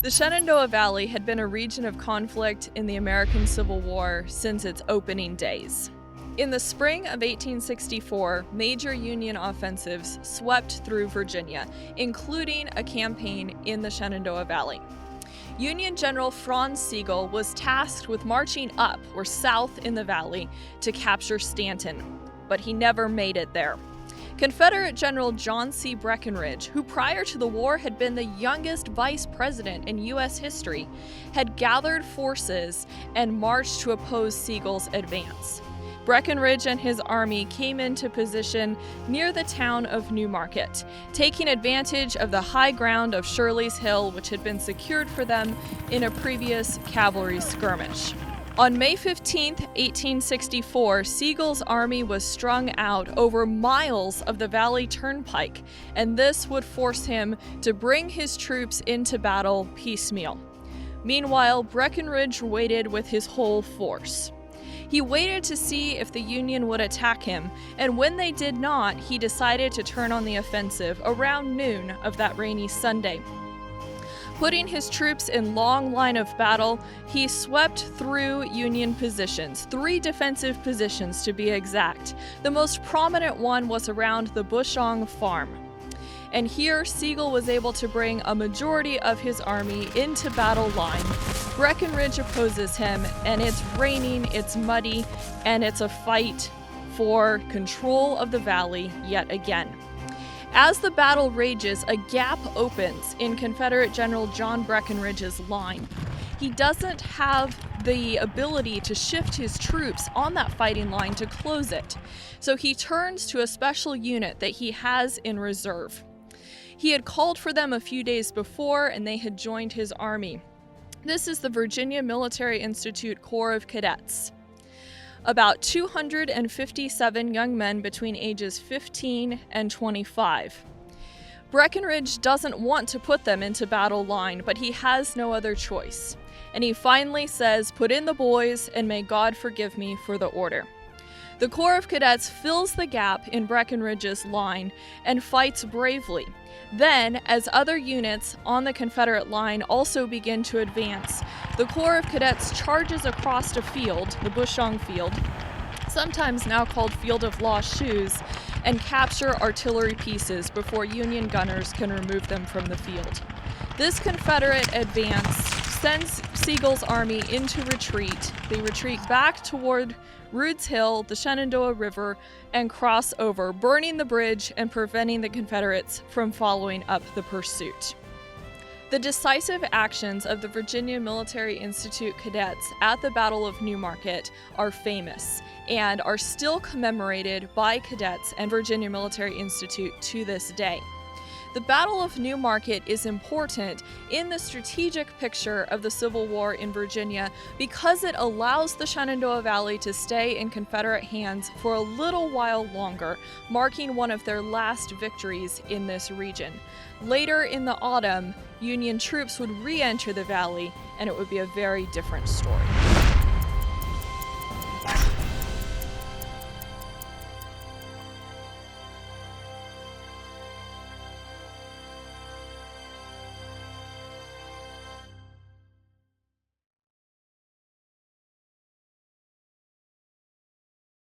The Shenandoah Valley had been a region of conflict in the American Civil War since its opening days. In the spring of 1864, major Union offensives swept through Virginia, including a campaign in the Shenandoah Valley. Union General Sigel was tasked with marching up or south in the valley to capture Stanton, but he never made it there. Confederate General John C. Breckenridge, who prior to the war had been the youngest vice president in U.S. history, had gathered forces and marched to oppose Sigel's advance. Breckenridge and his army came into position near the town of Newmarket, taking advantage of the high ground of Shirley's Hill, which had been secured for them in a previous cavalry skirmish. On May 15, 1864, Sigel's army was strung out over miles of the Valley Turnpike, and this would force him to bring his troops into battle piecemeal. Meanwhile, Breckenridge waited with his whole force. He waited to see if the Union would attack him, and when they did not, he decided to turn on the offensive around noon of that rainy Sunday. Putting his troops in long line of battle, he swept through Union positions, 3 defensive positions to be exact. The most prominent one was around the Bushong Farm. And here, Sigel was able to bring a majority of his army into battle line. Breckenridge opposes him, and it's raining, it's muddy, and it's a fight for control of the valley yet again. As the battle rages, a gap opens in Confederate General John Breckenridge's line. He doesn't have the ability to shift his troops on that fighting line to close it, so he turns to a special unit that he has in reserve. He had called for them a few days before, and they had joined his army. This is the Virginia Military Institute Corps of Cadets. About 257 young men between ages 15 and 25. Breckenridge doesn't want to put them into battle line, but he has no other choice. And he finally says, "Put in the boys, and may God forgive me for the order." The Corps of Cadets fills the gap in Breckenridge's line and fights bravely. Then, as other units on the Confederate line also begin to advance, the Corps of Cadets charges across a field, the Bushong Field, sometimes now called Field of Lost Shoes, and capture artillery pieces before Union gunners can remove them from the field. This Confederate advance sends Sigel's army into retreat. They retreat back toward Rude's Hill, the Shenandoah River, and cross over, burning the bridge and preventing the Confederates from following up the pursuit. The decisive actions of the Virginia Military Institute cadets at the Battle of Newmarket are famous and are still commemorated by cadets and Virginia Military Institute to this day. The Battle of Newmarket is important in the strategic picture of the Civil War in Virginia because it allows the Shenandoah Valley to stay in Confederate hands for a little while longer, marking one of their last victories in this region. Later in the autumn, Union troops would re-enter the valley, and it would be a very different story.